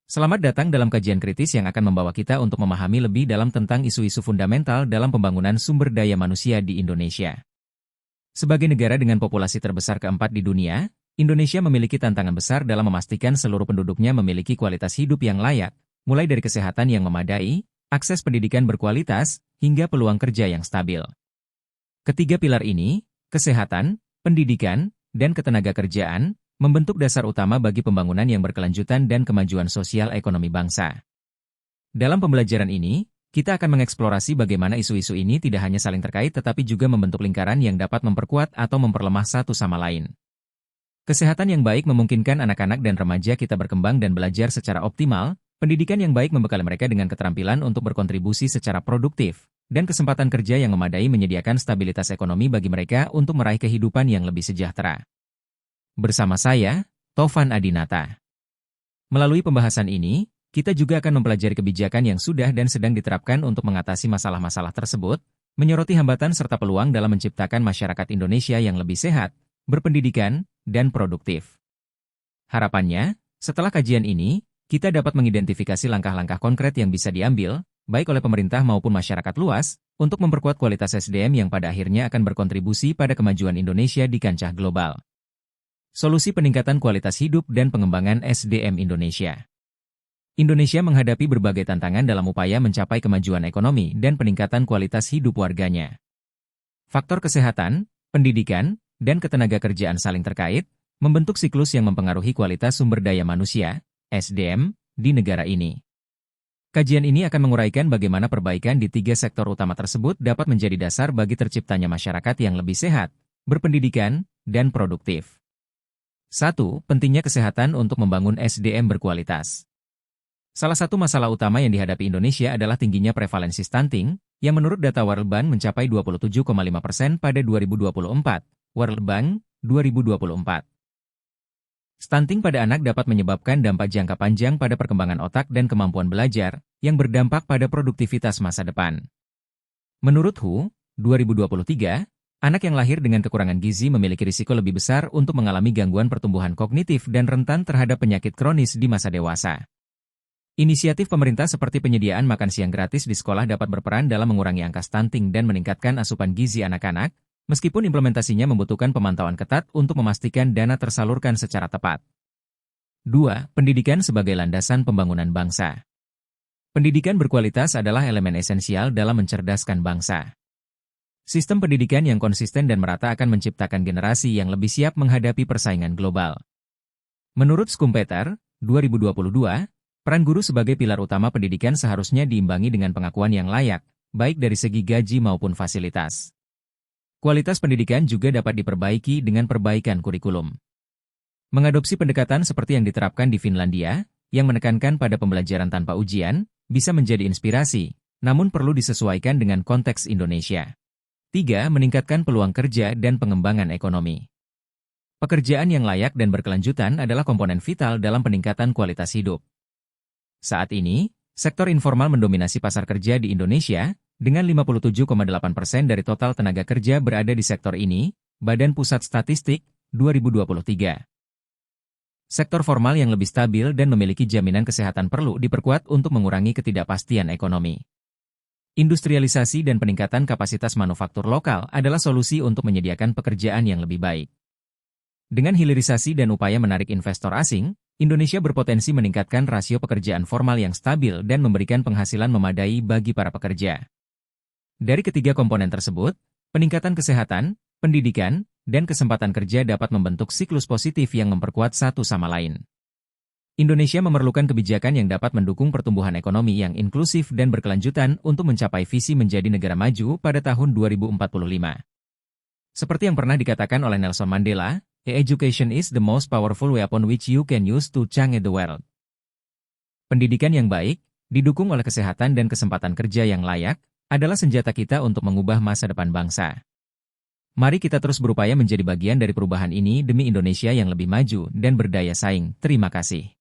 Selamat datang dalam kajian kritis yang akan membawa kita untuk memahami lebih dalam tentang isu-isu fundamental dalam pembangunan sumber daya manusia di Indonesia. Sebagai negara dengan populasi terbesar keempat di dunia, Indonesia memiliki tantangan besar dalam memastikan seluruh penduduknya memiliki kualitas hidup yang layak, mulai dari kesehatan yang memadai, akses pendidikan berkualitas, hingga peluang kerja yang stabil. Ketiga pilar ini, kesehatan, pendidikan, dan ketenagakerjaan, membentuk dasar utama bagi pembangunan yang berkelanjutan dan kemajuan sosial ekonomi bangsa. Dalam pembelajaran ini, kita akan mengeksplorasi bagaimana isu-isu ini tidak hanya saling terkait tetapi juga membentuk lingkaran yang dapat memperkuat atau memperlemah satu sama lain. Kesehatan yang baik memungkinkan anak-anak dan remaja kita berkembang dan belajar secara optimal, pendidikan yang baik membekali mereka dengan keterampilan untuk berkontribusi secara produktif, dan kesempatan kerja yang memadai menyediakan stabilitas ekonomi bagi mereka untuk meraih kehidupan yang lebih sejahtera. Bersama saya, Tovan Adinata. Melalui pembahasan ini, kita juga akan mempelajari kebijakan yang sudah dan sedang diterapkan untuk mengatasi masalah-masalah tersebut, menyoroti hambatan serta peluang dalam menciptakan masyarakat Indonesia yang lebih sehat, berpendidikan, dan produktif. Harapannya, setelah kajian ini, kita dapat mengidentifikasi langkah-langkah konkret yang bisa diambil, baik oleh pemerintah maupun masyarakat luas, untuk memperkuat kualitas SDM yang pada akhirnya akan berkontribusi pada kemajuan Indonesia di kancah global. Solusi peningkatan kualitas hidup dan pengembangan SDM Indonesia. Indonesia menghadapi berbagai tantangan dalam upaya mencapai kemajuan ekonomi dan peningkatan kualitas hidup warganya. Faktor kesehatan, pendidikan, dan ketenagakerjaan saling terkait, membentuk siklus yang mempengaruhi kualitas sumber daya manusia, SDM, di negara ini. Kajian ini akan menguraikan bagaimana perbaikan di tiga sektor utama tersebut dapat menjadi dasar bagi terciptanya masyarakat yang lebih sehat, berpendidikan, dan produktif. 1. Pentingnya kesehatan untuk membangun SDM berkualitas. Salah satu masalah utama yang dihadapi Indonesia adalah tingginya prevalensi stunting, yang menurut data World Bank mencapai 27,5% pada 2024, World Bank, 2024. Stunting pada anak dapat menyebabkan dampak jangka panjang pada perkembangan otak dan kemampuan belajar, yang berdampak pada produktivitas masa depan. Menurut WHO, 2023, anak yang lahir dengan kekurangan gizi memiliki risiko lebih besar untuk mengalami gangguan pertumbuhan kognitif dan rentan terhadap penyakit kronis di masa dewasa. Inisiatif pemerintah seperti penyediaan makan siang gratis di sekolah dapat berperan dalam mengurangi angka stunting dan meningkatkan asupan gizi anak-anak, meskipun implementasinya membutuhkan pemantauan ketat untuk memastikan dana tersalurkan secara tepat. 2. Pendidikan sebagai landasan pembangunan bangsa. Pendidikan berkualitas adalah elemen esensial dalam mencerdaskan bangsa. Sistem pendidikan yang konsisten dan merata akan menciptakan generasi yang lebih siap menghadapi persaingan global. Menurut Schumpeter, 2022, peran guru sebagai pilar utama pendidikan seharusnya diimbangi dengan pengakuan yang layak, baik dari segi gaji maupun fasilitas. Kualitas pendidikan juga dapat diperbaiki dengan perbaikan kurikulum. Mengadopsi pendekatan seperti yang diterapkan di Finlandia, yang menekankan pada pembelajaran tanpa ujian, bisa menjadi inspirasi, namun perlu disesuaikan dengan konteks Indonesia. 3. Meningkatkan peluang kerja dan pengembangan ekonomi. Pekerjaan yang layak dan berkelanjutan adalah komponen vital dalam peningkatan kualitas hidup. Saat ini, sektor informal mendominasi pasar kerja di Indonesia, dengan 57,8% dari total tenaga kerja berada di sektor ini, Badan Pusat Statistik, 2023. Sektor formal yang lebih stabil dan memiliki jaminan kesehatan perlu diperkuat untuk mengurangi ketidakpastian ekonomi. Industrialisasi dan peningkatan kapasitas manufaktur lokal adalah solusi untuk menyediakan pekerjaan yang lebih baik. Dengan hilirisasi dan upaya menarik investor asing, Indonesia berpotensi meningkatkan rasio pekerjaan formal yang stabil dan memberikan penghasilan memadai bagi para pekerja. Dari ketiga komponen tersebut, peningkatan kesehatan, pendidikan, dan kesempatan kerja dapat membentuk siklus positif yang memperkuat satu sama lain. Indonesia memerlukan kebijakan yang dapat mendukung pertumbuhan ekonomi yang inklusif dan berkelanjutan untuk mencapai visi menjadi negara maju pada tahun 2045. Seperti yang pernah dikatakan oleh Nelson Mandela, "Education is the most powerful weapon which you can use to change the world." Pendidikan yang baik, didukung oleh kesehatan dan kesempatan kerja yang layak, adalah senjata kita untuk mengubah masa depan bangsa. Mari kita terus berupaya menjadi bagian dari perubahan ini demi Indonesia yang lebih maju dan berdaya saing. Terima kasih.